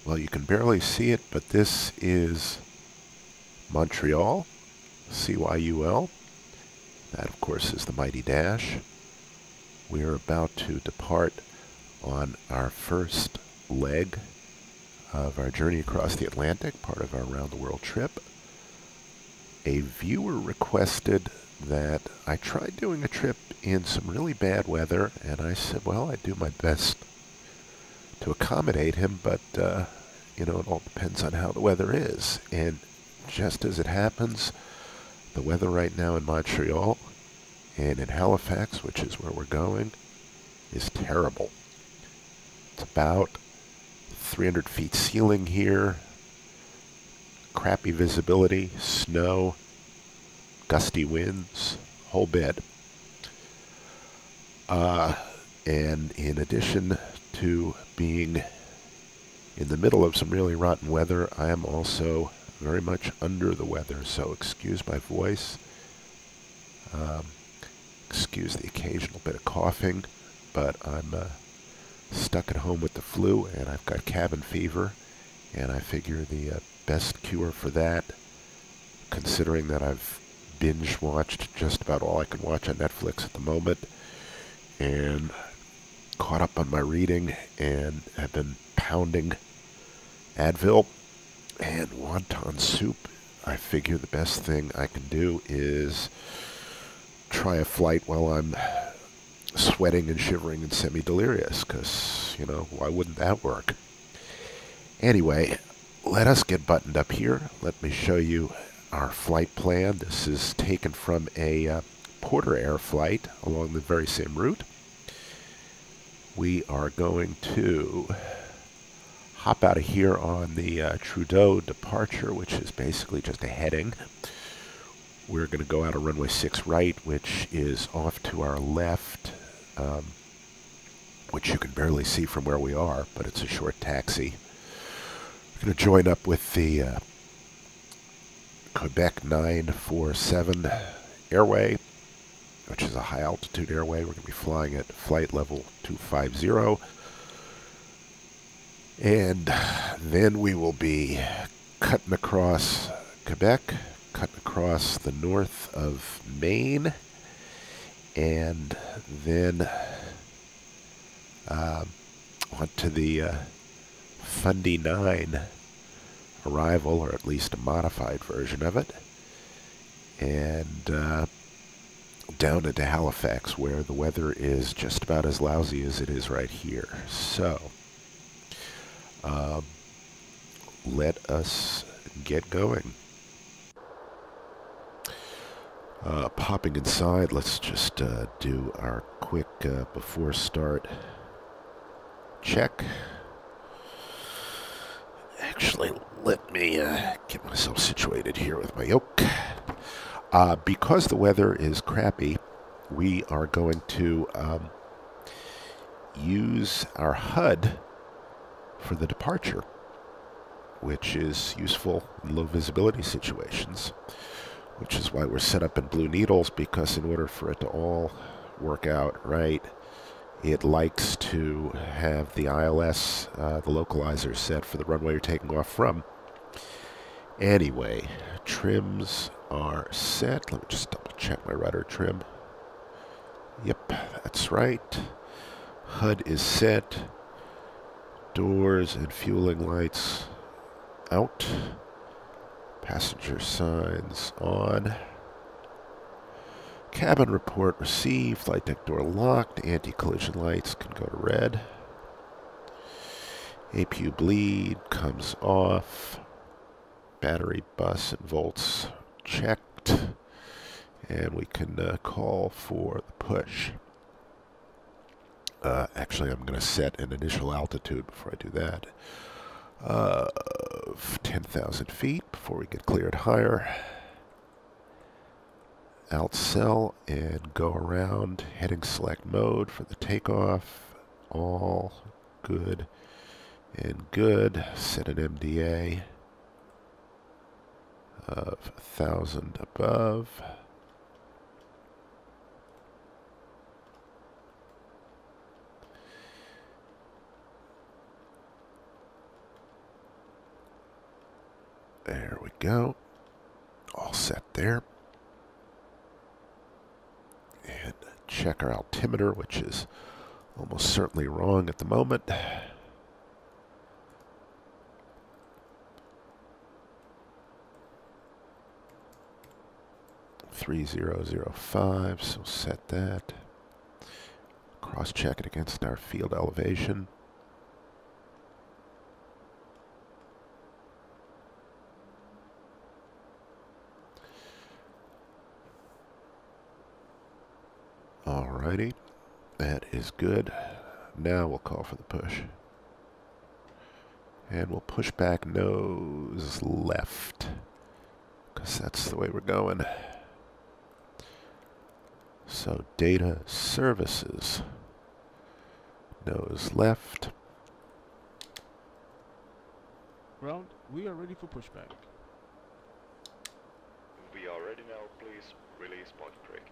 Well, you can barely see it, but this is Montreal, CYUL. That, of course, is the mighty dash. We're about to depart on our first leg of our journey across the Atlantic, part of our round-the-world trip. A viewer requested that I try doing a trip in some really bad weather, and I said, well, I do my best to accommodate him, but, you know, it all depends on how the weather is. And just as it happens, the weather right now in Montreal and in Halifax, which is where we're going, is terrible. It's about 300 feet ceiling here, crappy visibility, snow, gusty winds, whole bit. And in addition to being in the middle of some really rotten weather, I am also very much under the weather, so excuse my voice. Excuse the occasional bit of coughing, but I'm stuck at home with the flu, and I've got cabin fever, and I figure the best cure for that, considering that I've binge-watched just about all I can watch on Netflix at the moment, and caught up on my reading, and have been pounding Advil and wonton soup. I figure the best thing I can do is try a flight while I'm sweating and shivering and semi-delirious, because, you know, why wouldn't that work? Anyway, let us get buttoned up here. Let me show you our flight plan. This is taken from a Porter Air flight along the very same route. We are going to hop out of here on the Trudeau departure, which is basically just a heading. We're going to go out of runway 6 right, which is off to our left, which you can barely see from where we are, but it's a short taxi. We're going to join up with the Quebec 947 airway, which is a high-altitude airway. We're going to be flying at flight level 250. And then we will be cutting across Quebec, cutting across the north of Maine, and then onto the Fundy 9 arrival, or at least a modified version of it, and down into Halifax, where the weather is just about as lousy as it is right here. So let us get going. Popping inside, let's just do our quick before start check. Actually, let me get myself situated here with my yoke. Because the weather is crappy, we are going to use our HUD for the departure, which is useful in low visibility situations, which is why we're set up in blue needles, because in order for it to all work out right, it likes to have the ILS, the localizer, set for the runway you're taking off from. Anyway, trims are set. Let me just double check my rudder trim. Yep, that's right. HUD is set. Doors and fueling lights out. Passenger signs on. Cabin report received. Flight deck door locked. Anti-collision lights can go to red. APU bleed comes off. Battery, bus, and volts checked. And we can call for the push. Actually, I'm going to set an initial altitude before I do that of 10,000 feet before we get cleared higher. Alt cell and go around. Heading select mode for the takeoff. All good and good. Set an MDA of 1,000 above. There we go. All set there. And check our altimeter, which is almost certainly wrong at the moment. 3005, so set that. Cross-check it against our field elevation. Alrighty, that is good. Now we'll call for the push. And we'll push back nose left, because that's the way we're going. So data services, nose left. Ground, we are ready for pushback. We are ready now, please release parking brake.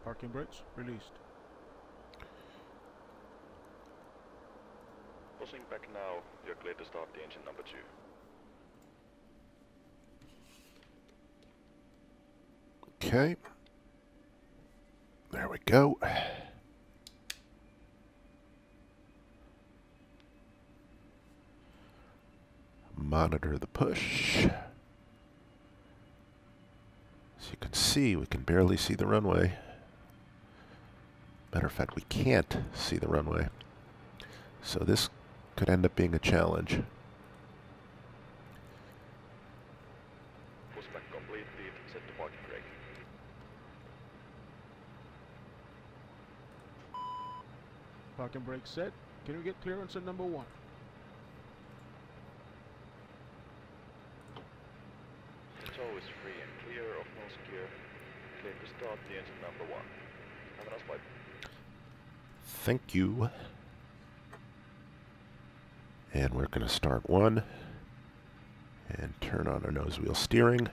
Parking brakes released. Pushing back now, you're clear to start the engine number 2. Okay. There we go. Monitor the push. As you can see, we can barely see the runway. Matter of fact, we can't see the runway. So this could end up being a challenge. Pushback completed, set the parking brake. Parking brake set. Can we get clearance at number 1? Tow is free and clear of nose gear. Clear to start the engine number 1. Have a nice flight. Thank you. And we're going to start 1 and turn on our nose wheel steering.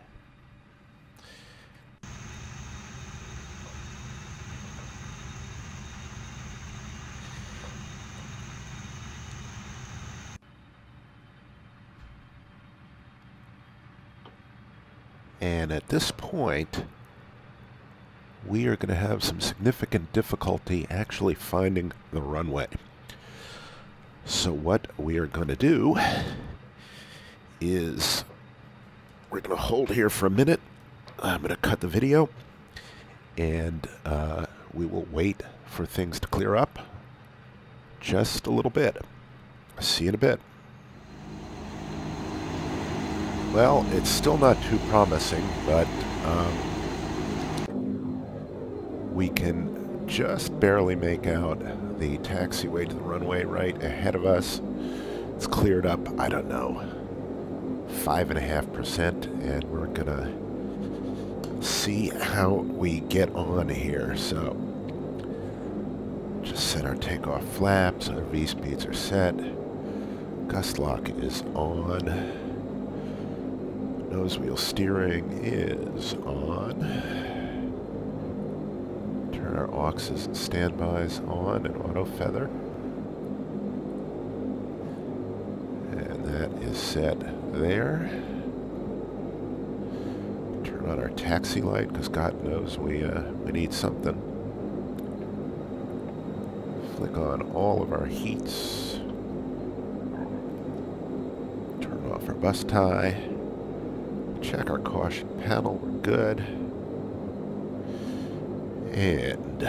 And at this point, we are going to have some significant difficulty actually finding the runway. So what we are going to do is we're going to hold here for a minute. I'm going to cut the video, and we will wait for things to clear up just a little bit. See you in a bit. Well, it's still not too promising, but we can just barely make out the taxiway to the runway right ahead of us. It's cleared up, I don't know, 5.5%, and we're gonna see how we get on here. So just set our takeoff flaps, our V-speeds are set, gust lock is on. Nose wheel steering is on. Turn our auxes and standbys on and auto feather. And that is set there. Turn on our taxi light, because God knows we need something. Flick on all of our heats. Turn off our bus tie. Check our caution panel, we're good. And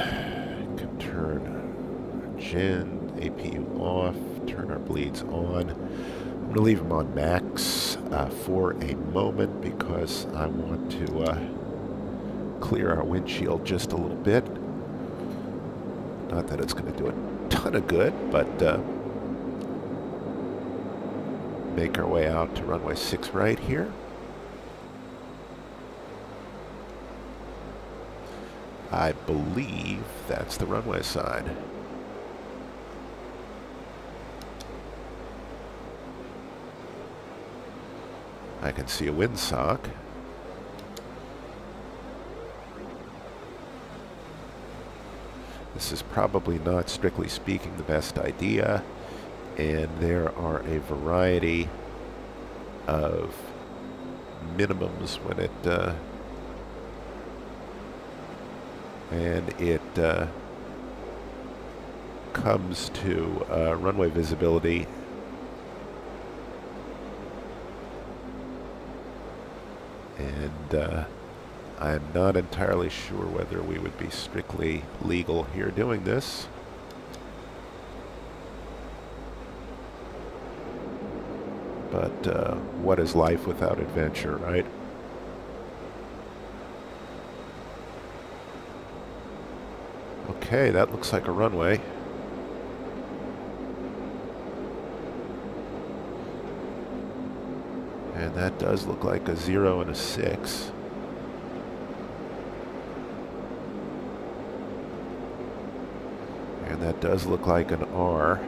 can turn gen, APU off, turn our bleeds on. I'm going to leave them on max for a moment because I want to clear our windshield just a little bit. Not that it's going to do a ton of good, but make our way out to runway 6 right here. I believe that's the runway side. I can see a windsock. This is probably not, strictly speaking, the best idea, and there are a variety of minimums when it comes to runway visibility. And I'm not entirely sure whether we would be strictly legal here doing this. But what is life without adventure, right? Okay, that looks like a runway. And that does look like a 0 and a 6. And that does look like an R.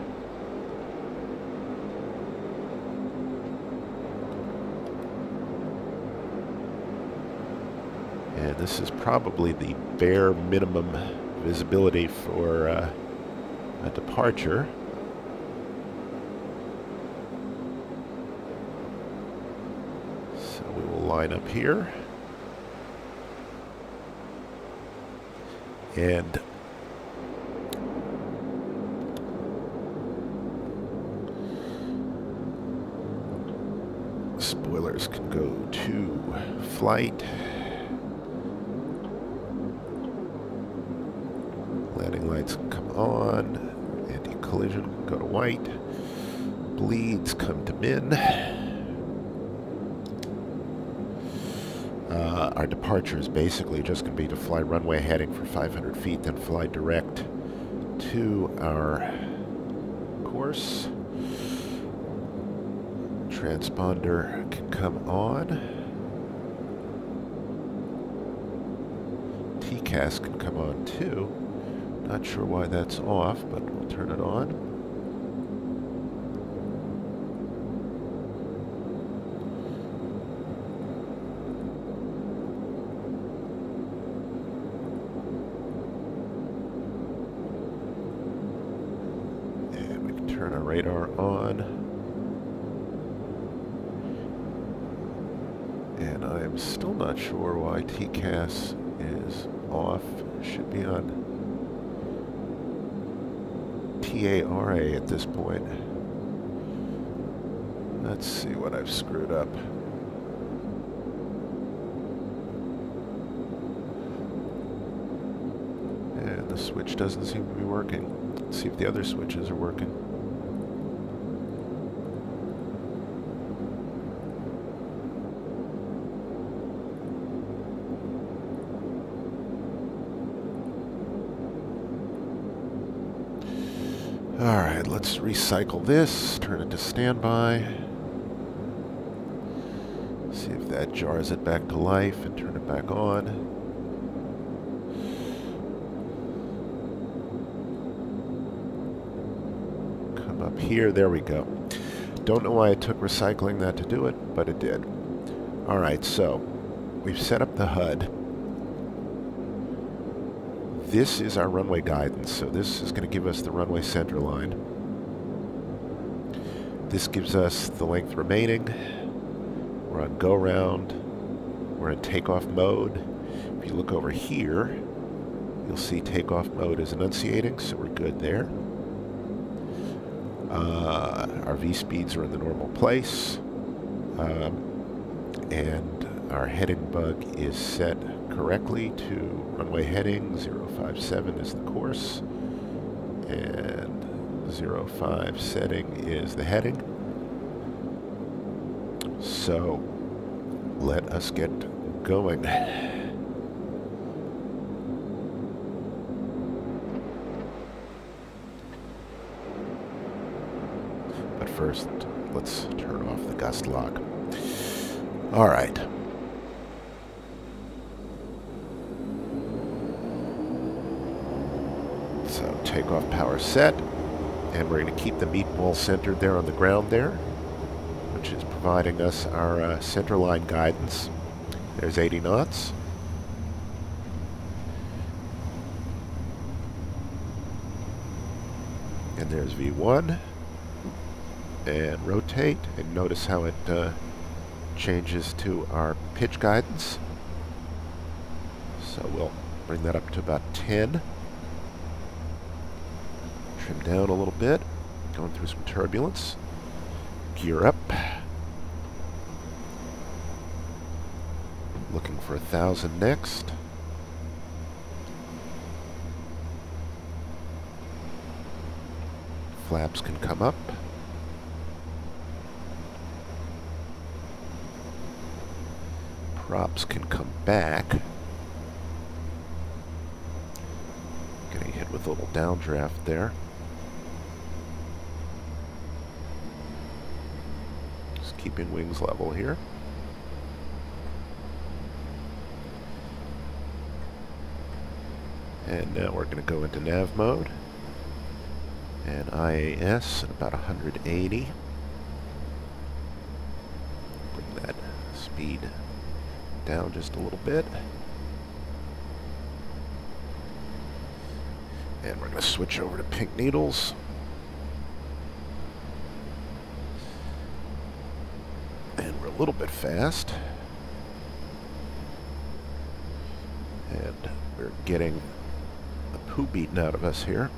And this is probably the bare minimum visibility for a departure. So we will line up here. And spoilers can go to flight. Landing lights can come on. Anti-collision can go to white. Bleeds come to min. Our departure is basically just going to be to fly runway heading for 500 feet, then fly direct to our course. Transponder can come on. TCAS can come on too. Not sure why that's off, but we'll turn it on. And we can turn our radar on. And I am still not sure why TCAS is off. It should be on TARA at this point. Let's see what I've screwed up. And the switch doesn't seem to be working. Let's see if the other switches are working. Alright, let's recycle this, turn it to standby. See if that jars it back to life and turn it back on. Come up here, there we go. Don't know why it took recycling that to do it, but it did. Alright, so we've set up the HUD. This is our runway guidance, so this is going to give us the runway center line. This gives us the length remaining. We're on go round. We're in takeoff mode. If you look over here, you'll see takeoff mode is enunciating, so we're good there. Our V-speeds are in the normal place. And our heading bug is set correctly to runway heading. 057 is the course, and 05 setting is the heading. So let us get going. But first, let's turn off the gust lock. All right. So takeoff power set, and we're going to keep the meatball centered there on the ground there, which is providing us our center line guidance. There's 80 knots. And there's V1. And rotate, and notice how it changes to our pitch guidance. So we'll bring that up to about 10. Trim down a little bit, going through some turbulence. Gear up. Looking for 1,000 next. Flaps can come up. Props can come back. Getting hit with a little downdraft there. Just keeping wings level here. And now we're going to go into nav mode. And IAS at about 180. Bring that speed down just a little bit. And we're going to switch over to pink needles. And we're a little bit fast. And we're getting the poo beaten out of us here.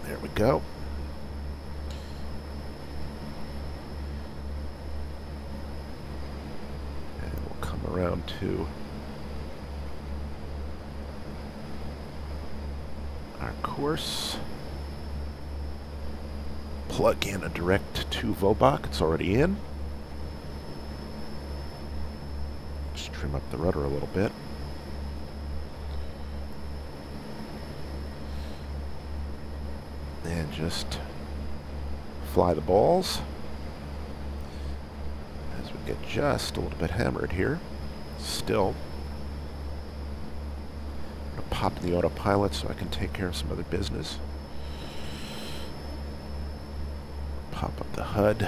There we go. And we'll come around to our course. Plug in a direct to Vobok. It's already in. Just trim up the rudder a little bit. And just fly the balls as we get just a little bit hammered here. Still, I'm going to pop in the autopilot so I can take care of some other business. Pop up the HUD.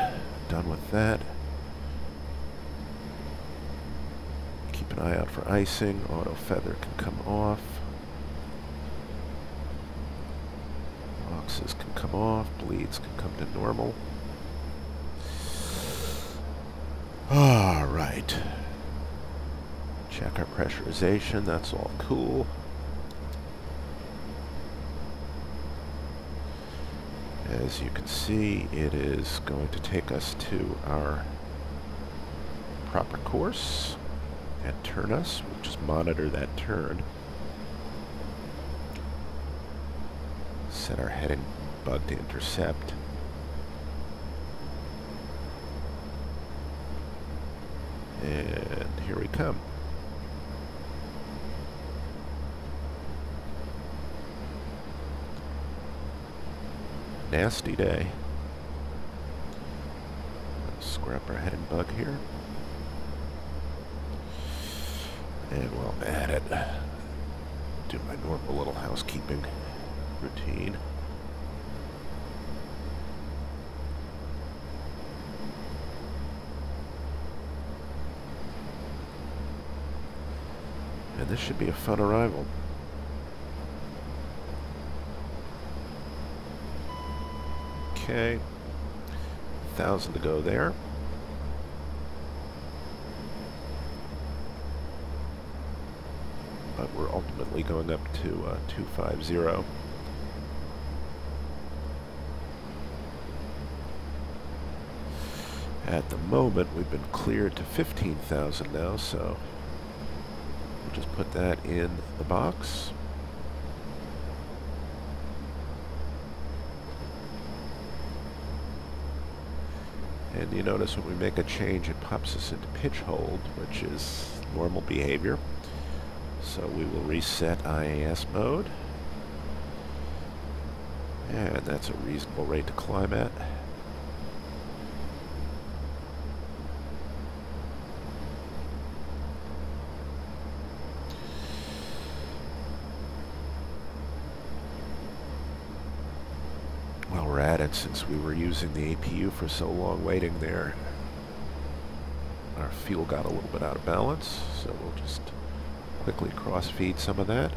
Done with that. Keep an eye out for icing. Auto feather can come off. Boxes can come off. Bleeds can come to normal. Alright. Check our pressurization. That's all cool. As you can see, it is going to take us to our proper course and turn us. We'll just monitor that turn. Set our heading bug to intercept. And here we come. Nasty day. Scrap our heading bug here. And while I'm at it, do my normal little housekeeping routine. And this should be a fun arrival. Okay, 1,000 to go there. But we're ultimately going up to 250. At the moment, we've been cleared to 15,000 now, so we'll just put that in the box. And you notice when we make a change, it pops us into pitch hold, which is normal behavior. So we will reset IAS mode. And that's a reasonable rate to climb at. While we're at it, since we were using the APU for so long waiting there, our fuel got a little bit out of balance, so we'll just quickly cross-feed some of that.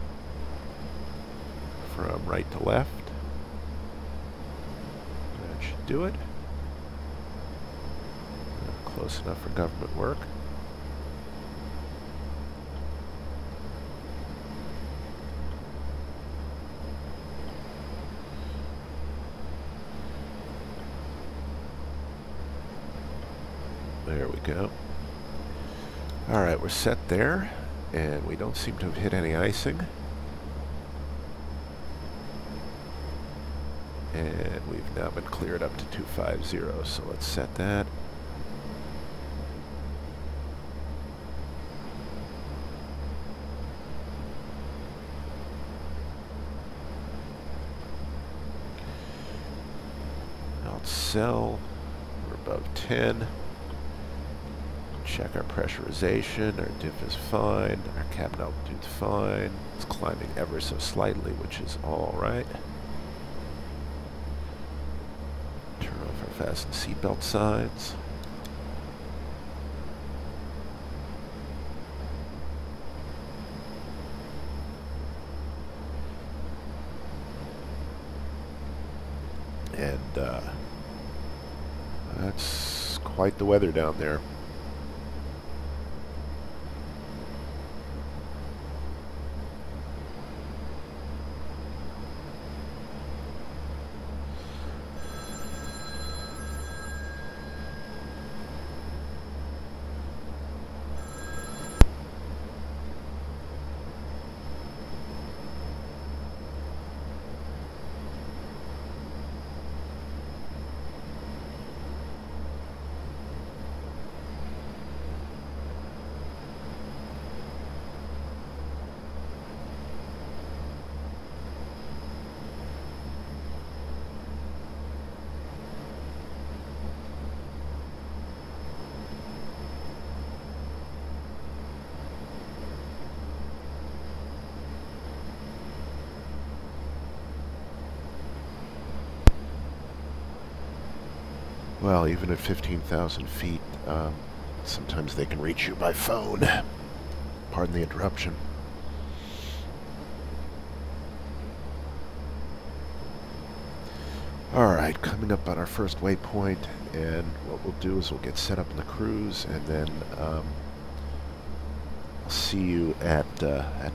from right to left. That should do it. Close enough for government work. There we go. Alright, we're set there, and we don't seem to have hit any icing. And we've now been cleared up to 250, so let's set that. Cell, we're above 10. Check our pressurization, our diff is fine, our cabin altitude's fine. It's climbing ever so slightly, which is all right. Turn off our fasten seatbelt signs. And that's quite the weather down there. Well, even at 15,000 feet, sometimes they can reach you by phone. Pardon the interruption. Alright, coming up on our first waypoint, and what we'll do is we'll get set up in the cruise, and then I'll see you at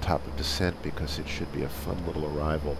top of descent, because it should be a fun little arrival.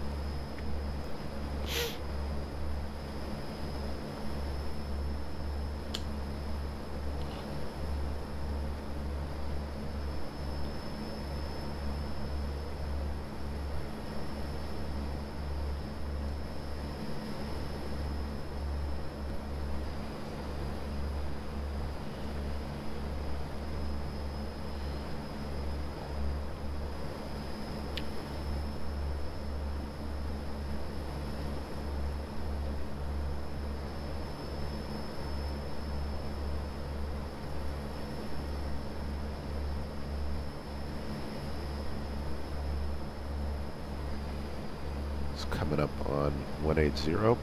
Coming up on 180.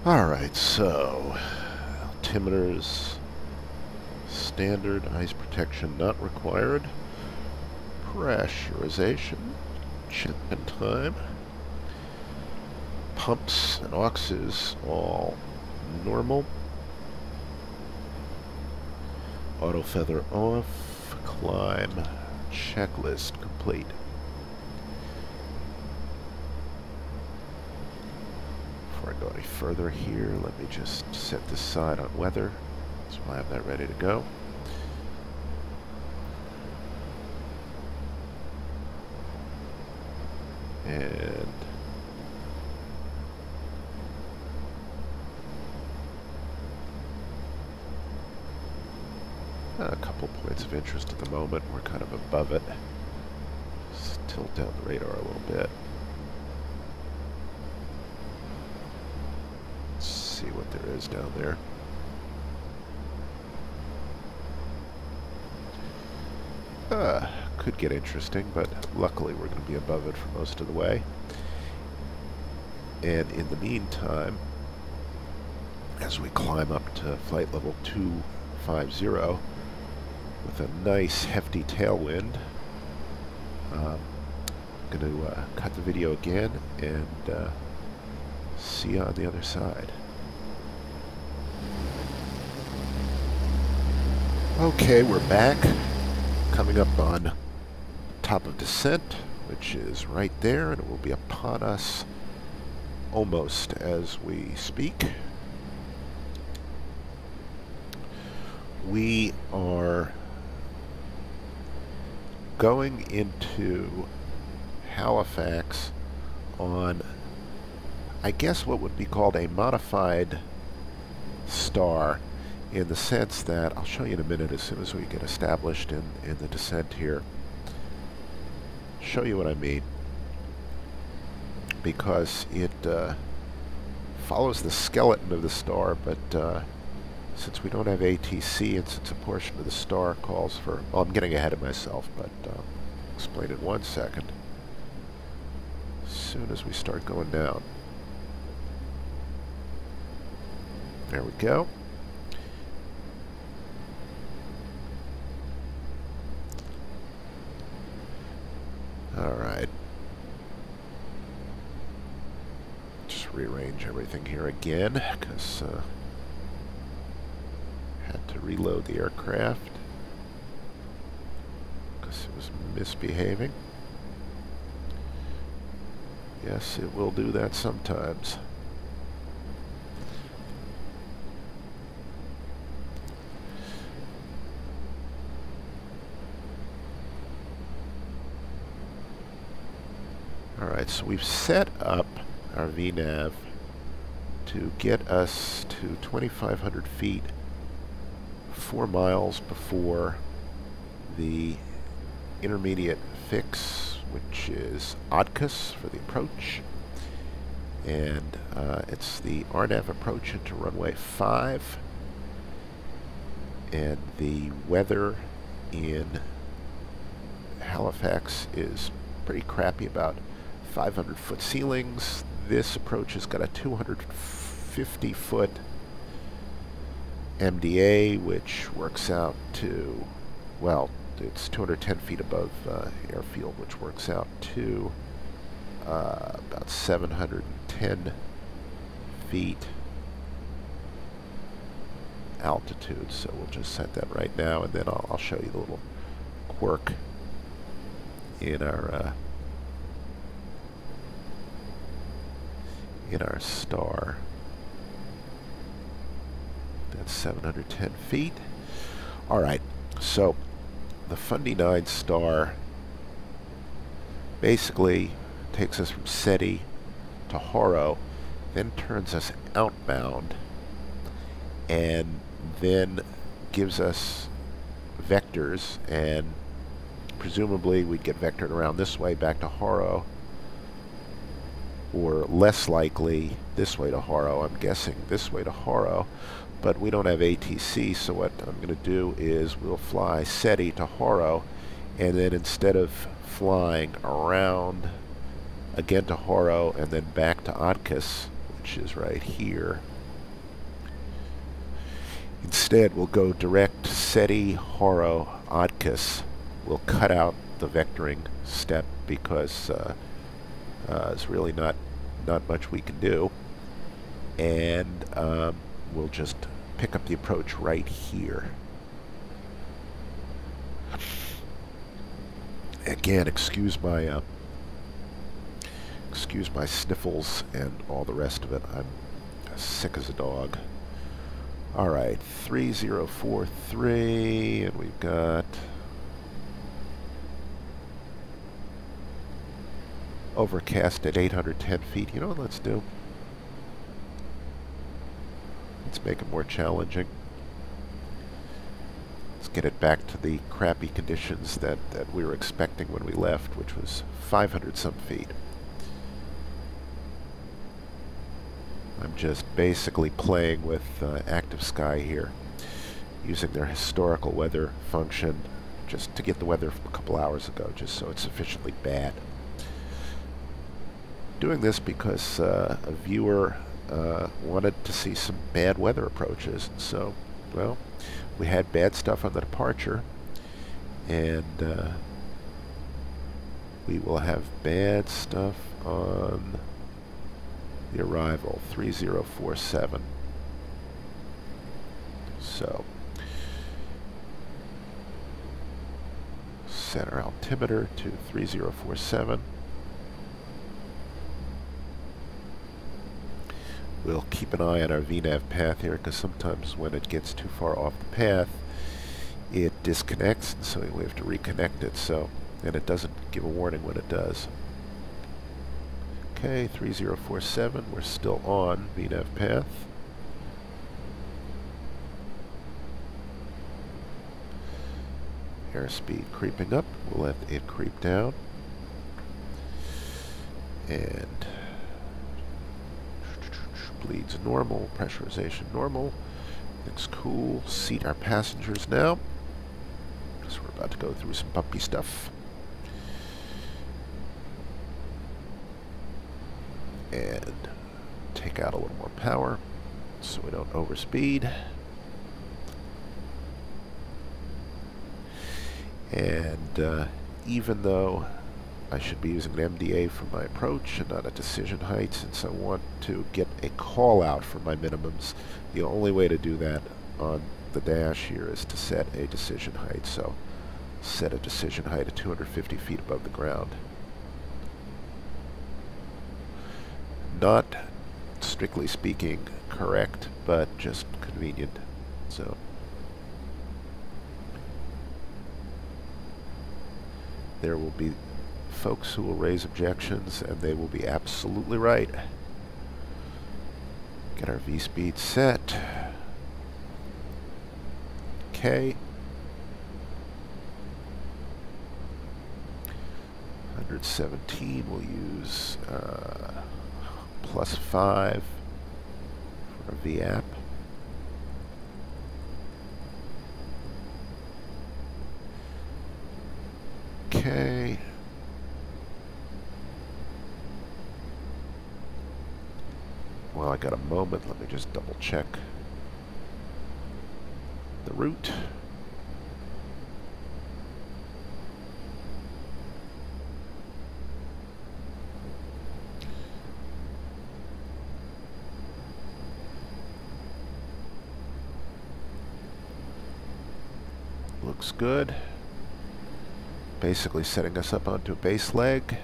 Alright, so altimeters, standard, ice protection not required, pressurization, check-in time, pumps and auxes all normal, auto feather off, climb, checklist complete. Before I go any further here, let me just set this side on weather, so I have that ready to go. And A couple points of interest at the moment. We're kind of above it. Just tilt down the radar a little bit. Let's see what there is down there. Could get interesting, but luckily we're going to be above it for most of the way. And in the meantime, as we climb up to flight level 250 with a nice hefty tailwind, I'm going to cut the video again and see you on the other side. Okay, we're back. Coming up on top of descent, which is right there, and it will be upon us almost as we speak. We are going into Halifax on, I guess, what would be called a modified star, in the sense that, I'll show you in a minute as soon as we get established in the descent here. Show you what I mean, because it follows the skeleton of the star, but since we don't have ATC and since a portion of the star calls for, well, I'm getting ahead of myself, but I'll explain in 1 second as soon as we start going down. There we go. Alright. Just rearrange everything here again, because had to reload the aircraft because it was misbehaving. Yes, it will do that sometimes. Alright, so we've set up our VNAV to get us to 2,500 feet 4 miles before the intermediate fix, which is ODCUS for the approach. And it's the RNAV approach into runway 5. And the weather in Halifax is pretty crappy, about 500-foot ceilings. This approach has got a 250-foot MDA, which works out to, well, it's 210 feet above airfield, which works out to about 710 feet altitude. So we'll just set that right now, and then I'll show you the little quirk in our star. That's 710 feet. All right, so the Fundy 9 star basically takes us from SETI to Haro, then turns us outbound, and then gives us vectors, and presumably we'd get vectored around this way back to Haro, or less likely this way to Haro. I'm guessing this way to Haro, but we don't have ATC, so what I'm going to do is we'll fly SETI to Haro, and then instead of flying around again to Haro and then back to ODCUS, which is right here, instead we'll go direct SETI, Haro, ODCUS. We'll cut out the vectoring step because there's really not much we can do, and we'll just pick up the approach right here. Again, excuse my sniffles and all the rest of it. I'm sick as a dog. All right, 3043, and we've got overcast at 810 feet. You know what let's do? Let's make it more challenging. Let's get it back to the crappy conditions that we were expecting when we left, which was 500 some feet. I'm just basically playing with active sky here, using their historical weather function just to get the weather from a couple hours ago, just so it's sufficiently bad. Doing this because a viewer wanted to see some bad weather approaches. So, well, we had bad stuff on the departure, and we will have bad stuff on the arrival, 3047. So, set our altimeter to 3047. We'll keep an eye on our VNAV path here, because sometimes when it gets too far off the path, it disconnects, and so we have to reconnect it, so, and it doesn't give a warning when it does. Okay, 3047, we're still on VNAV path. Airspeed creeping up, we'll let it creep down. And bleeds normal, pressurization normal. Looks cool. Seat our passengers now, because we're about to go through some bumpy stuff. And take out a little more power so we don't overspeed. And even though I should be using an MDA for my approach and not a decision height, since I want to get a call out for my minimums, the only way to do that on the dash here is to set a decision height. So set a decision height at 250 feet above the ground. Not strictly speaking correct, but just convenient. So there will be folks who will raise objections, and they will be absolutely right. Get our V-speed set. Okay. 117, we'll use +5 for a V-app. Okay. Well, I got a moment. Let me just double check the route. Looks good. Basically setting us up onto a base leg.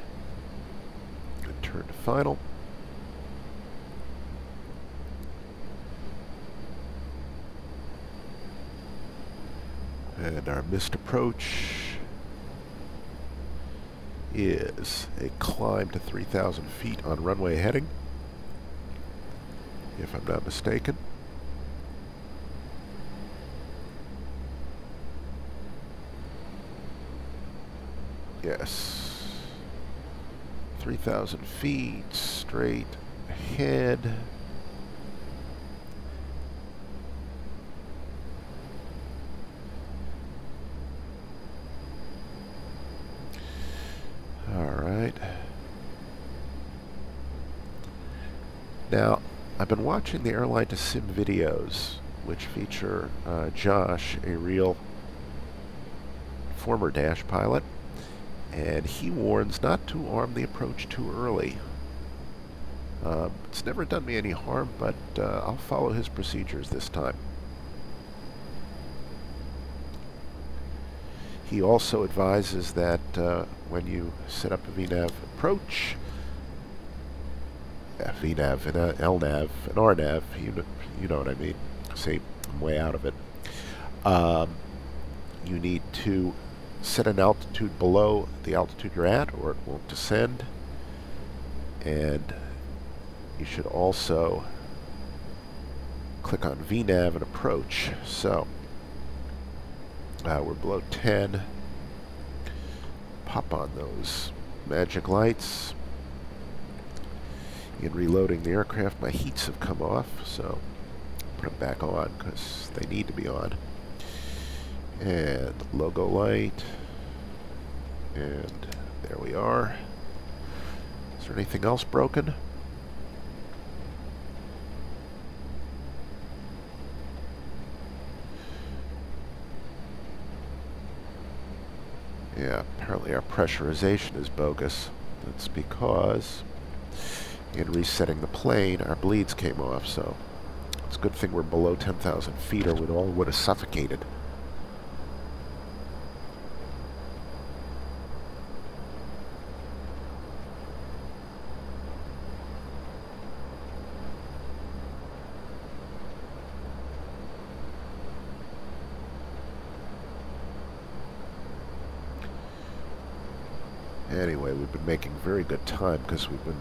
Good turn to final. And our missed approach is a climb to 3,000 feet on runway heading, if I'm not mistaken. Yes. 3,000 feet straight ahead. Alright. Now, I've been watching the airline to sim videos, which feature Josh, a real former Dash pilot, and he warns not to arm the approach too early. It's never done me any harm, but I'll follow his procedures this time. He also advises that when you set up a VNAV approach, VNAV and LNAV and RNAV, you know what I mean. See, I'm way out of it. You need to set an altitude below the altitude you're at, or it won't descend. And you should also click on VNAV and approach. So We're below 10. Pop on those magic lights. In reloading the aircraft, my heats have come off, so put them back on because they need to be on. And logo light. And there we are. Is there anything else broken? Yeah, apparently our pressurization is bogus. That's because in resetting the plane, our bleeds came off, so it's a good thing we're below 10,000 feet or we all would have suffocated. Anyway, we've been making very good time because we've been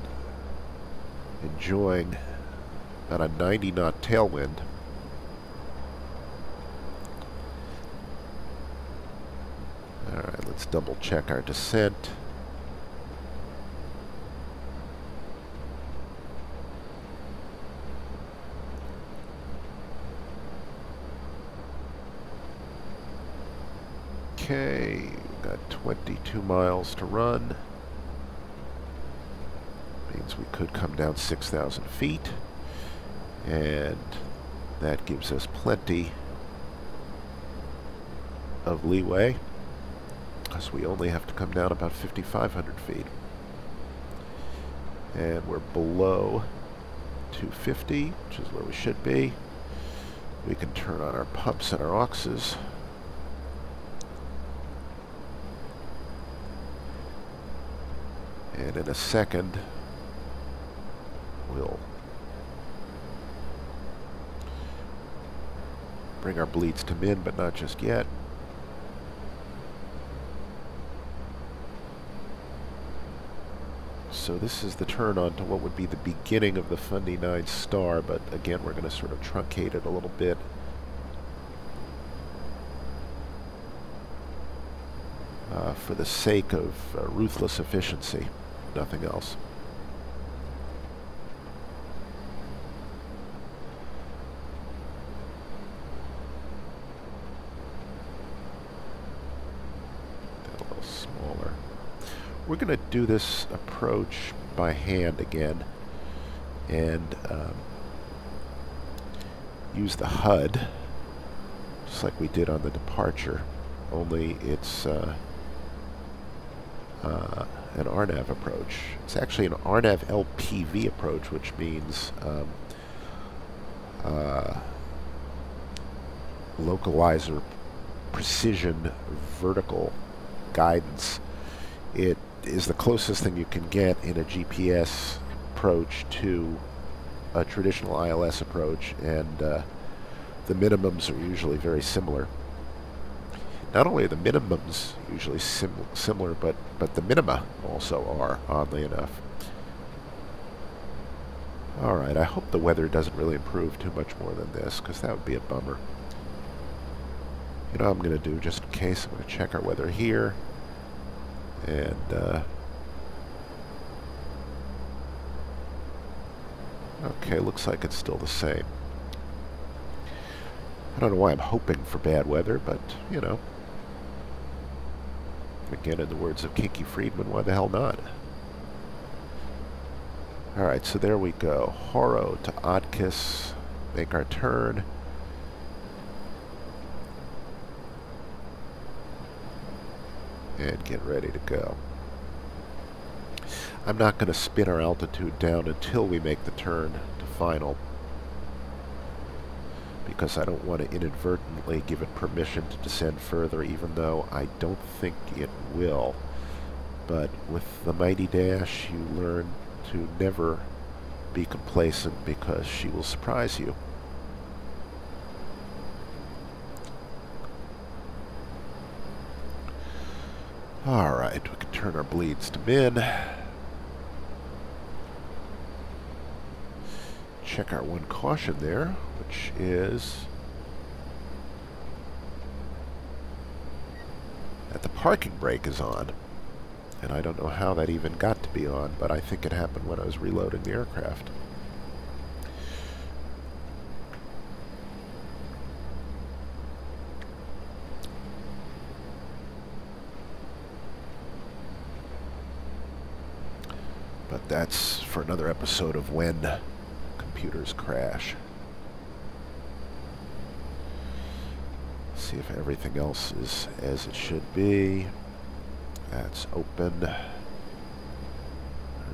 enjoying about a 90-knot tailwind. Alright, let's double check our descent. Okay, we've got 22 miles to run. Means we could come down 6,000 feet, and that gives us plenty of leeway because we only have to come down about 5,500 feet. And we're below 250, which is where we should be. We can turn on our pumps and our auxes. And in a second, we'll bring our bleeds to min, but not just yet. So this is the turn on to what would be the beginning of the Fundy 9 star, but again, we're going to sort of truncate it a little bit. For the sake of ruthless efficiency, nothing else. A little smaller. We're going to do this approach by hand again and use the HUD just like we did on the departure, only it's an RNAV approach. It's actually an RNAV LPV approach, which means localizer precision vertical guidance. It is the closest thing you can get in a GPS approach to a traditional ILS approach, and the minimums are usually very similar. Not only are the minimums usually similar, but the minima also are, oddly enough. Alright, I hope the weather doesn't really improve too much more than this, because that would be a bummer. You know what I'm going to do, just in case, I'm going to check our weather here. And, okay, looks like it's still the same. I don't know why I'm hoping for bad weather, but, you know. Again, in the words of Kinky Friedman, why the hell not? Alright, so there we go. Horo to Otkis, make our turn. And get ready to go. I'm not going to spin our altitude down until we make the turn to final, because I don't want to inadvertently give it permission to descend further, even though I don't think it will. But with the Mighty Dash, you learn to never be complacent, because she will surprise you. Alright, we can turn our bleeds to min. Check our one caution there, which is But the parking brake is on. And I don't know how that even got to be on, but I think it happened when I was reloading the aircraft. But that's for another episode of when computers crash. See if everything else is as it should be. That's open.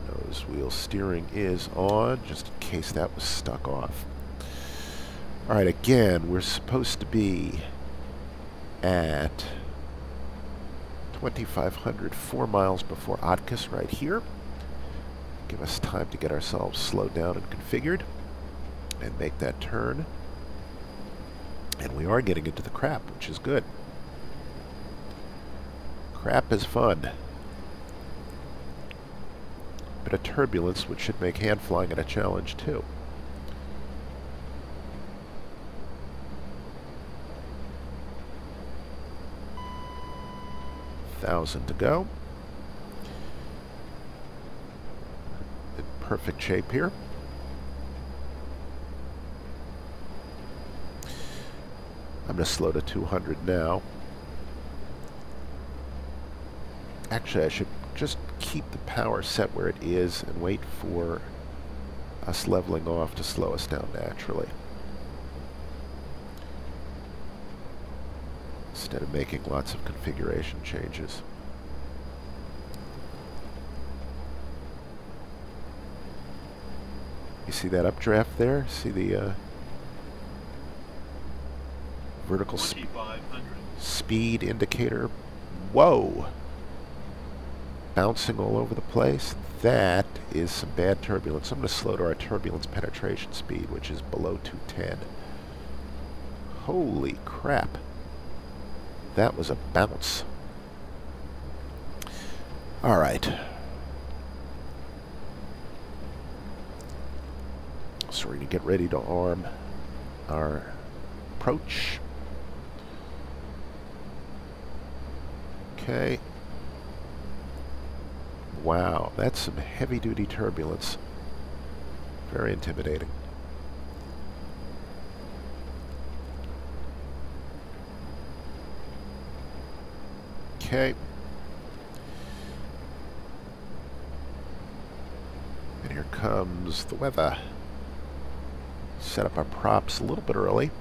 Nose wheel steering is on, just in case that was stuck off. Alright, again, we're supposed to be at 2,500, 4 miles before Odkis right here. Give us time to get ourselves slowed down and configured and make that turn. And we are getting into the crap, which is good. Crap is fun. Bit of turbulence, which should make hand flying a challenge too. $1,000 to go. In perfect shape here. I'm going to slow to 200 now. Actually, I should just keep the power set where it is and wait for us leveling off to slow us down naturally, instead of making lots of configuration changes. You see that updraft there? See the vertical speed indicator? Whoa! Bouncing all over the place. That is some bad turbulence. I'm going to slow to our turbulence penetration speed, which is below 210. Holy crap. That was a bounce. Alright. So we're going to get ready to arm our approach. Okay. Wow, that's some heavy-duty turbulence. Very intimidating. Okay. And here comes the weather. Set up our props a little bit early.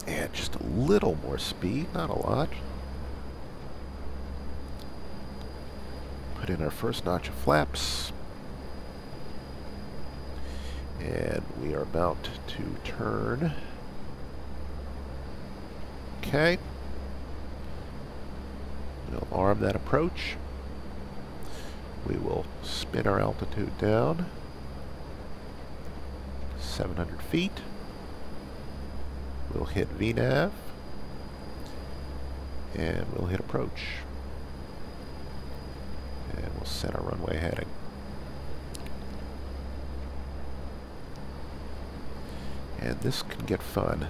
And just a little more speed, not a lot. Put in our first notch of flaps. And we are about to turn. Okay. We'll arm that approach. We will spin our altitude down. 700 feet. We'll hit VNAV. And we'll hit approach. And we'll set our runway heading. And this can get fun.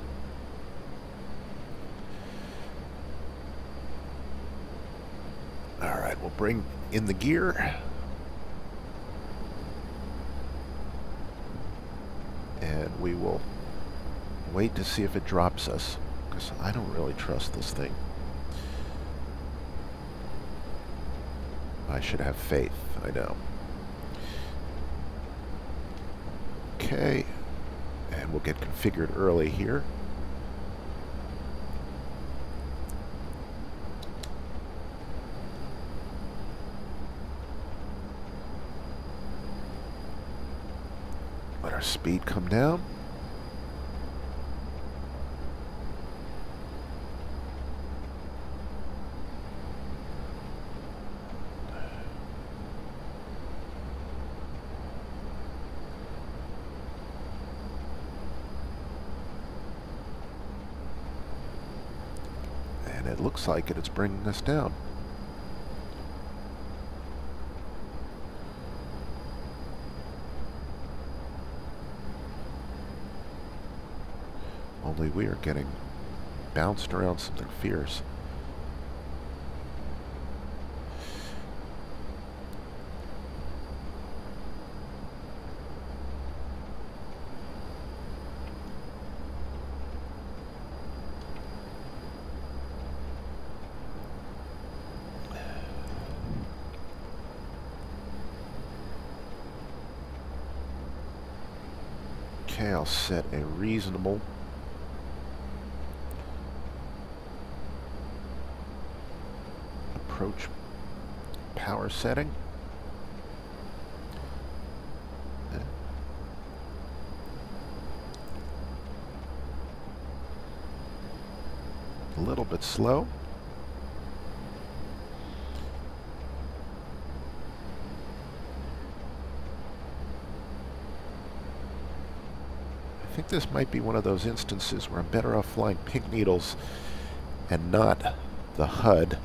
Alright, we'll bring in the gear. And we will wait to see if it drops us, because I don't really trust this thing. I should have faith, I know. Okay, and we'll get configured early here. Let our speed come down. It looks like it's bringing us down. Only we are getting bounced around something fierce. Okay, I'll set a reasonable approach power setting. A little bit slow. I think this might be one of those instances where I'm better off flying pink needles and not the HUD,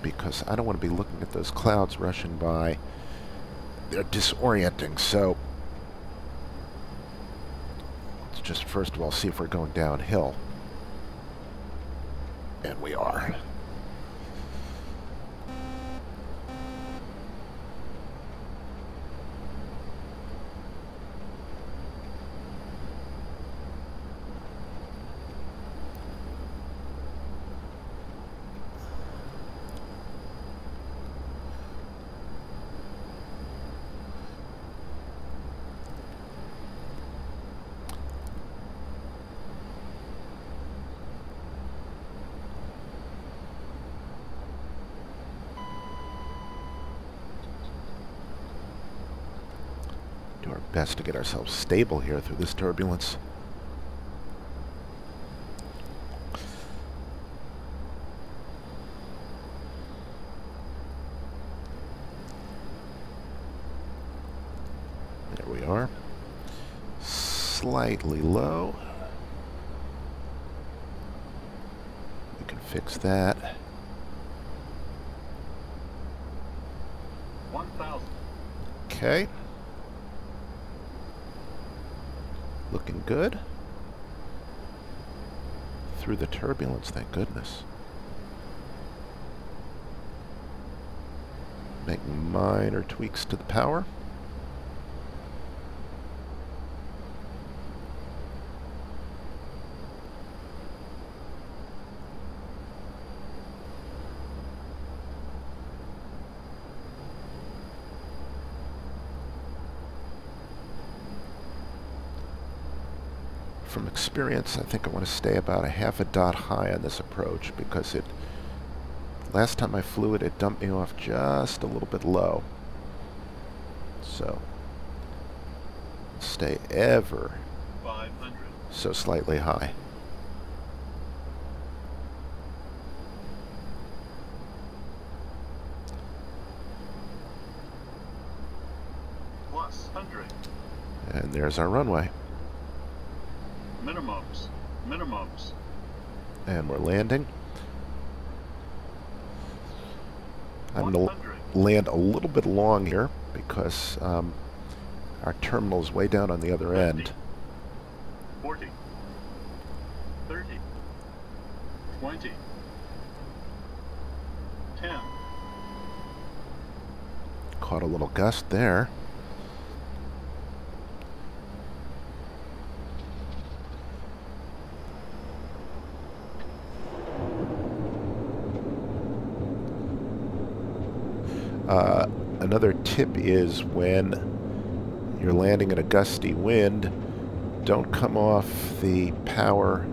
because I don't want to be looking at those clouds rushing by. They're disorienting, so let's just first of all see if we're going downhill. And we are. Do our best to get ourselves stable here through this turbulence. There we are. Slightly low. We can fix that. 1,000. Okay. Looking good. Through the turbulence, thank goodness. Making minor tweaks to the power. From experience, I think I want to stay about a half a dot high on this approach, because last time I flew it, it dumped me off just a little bit low. So, stay ever 500. so slightly high. Plus 100. And there's our runway. Minimums. Minimums. And we're landing. I'm going 100. to land a little bit long here because our terminal is way down on the other 50. end. 40. 30. 20. 10. Caught a little gust there. Another tip is when you're landing in a gusty wind, don't come off the power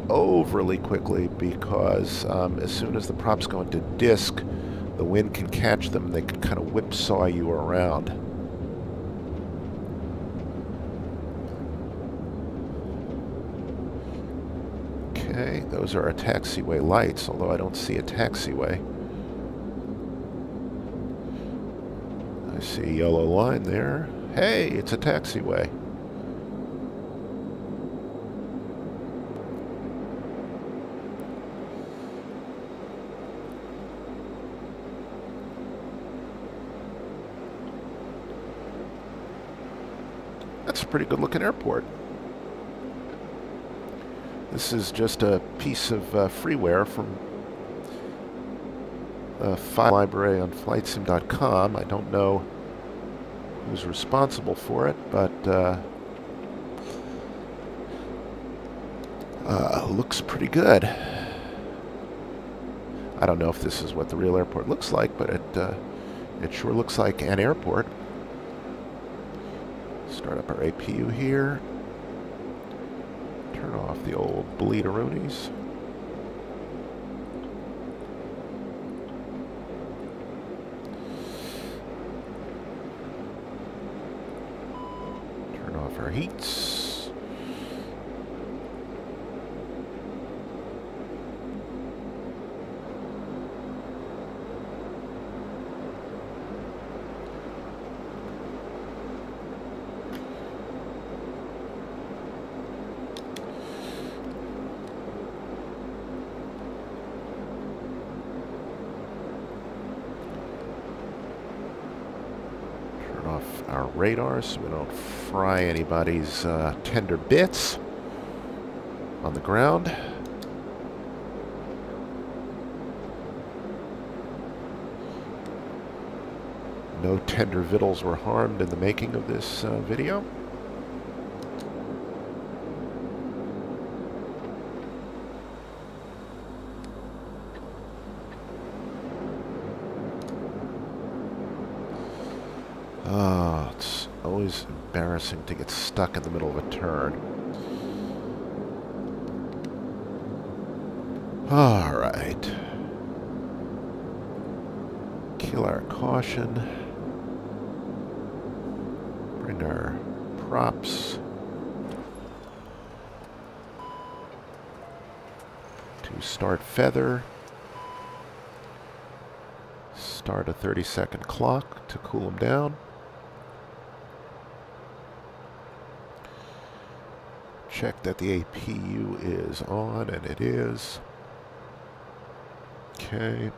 overly quickly, because as soon as the props go into disk, the wind can catch them and they can kind of whipsaw you around. Okay, those are our taxiway lights, although I don't see a taxiway. I see a yellow line there. Hey, it's a taxiway. That's a pretty good looking airport. This is just a piece of freeware from a file library on flightsim.com. I don't know who's responsible for it, but looks pretty good. I don't know if this is what the real airport looks like, but it sure looks like an airport. Start up our APU here. Turn off the old bleederoonies. Turn off our heats. Off our radar so we don't fry anybody's tender bits on the ground. No tender victuals were harmed in the making of this video. Oh, it's always embarrassing to get stuck in the middle of a turn. All right. Kill our caution. Bring our props to start feather. Start a 30-second clock to cool them down. Check that the APU is on, and it is. Okay.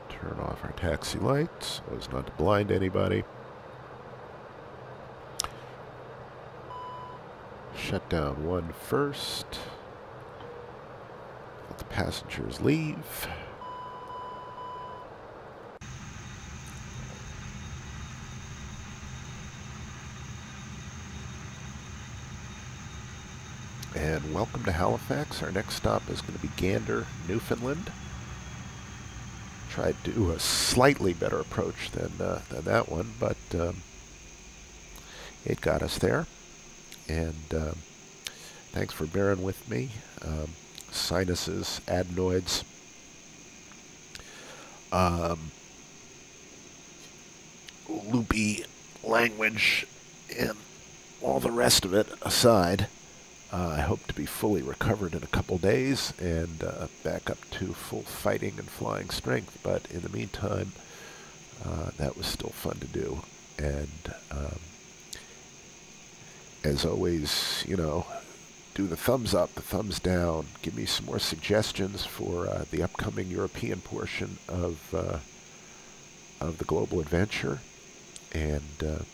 Turn off our taxi lights so as not to blind anybody. Shut down one first. Let the passengers leave. And welcome to Halifax. Our next stop is going to be Gander, Newfoundland. Tried to do a slightly better approach than that one, but it got us there. And thanks for bearing with me. Sinuses, adenoids. Loopy language, and all the rest of it aside. I hope to be fully recovered in a couple days and back up to full fighting and flying strength. But in the meantime, that was still fun to do. And as always, you know, do the thumbs up, the thumbs down. Give me some more suggestions for the upcoming European portion of the global adventure. And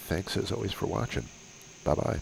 thanks as always for watching. Bye-bye.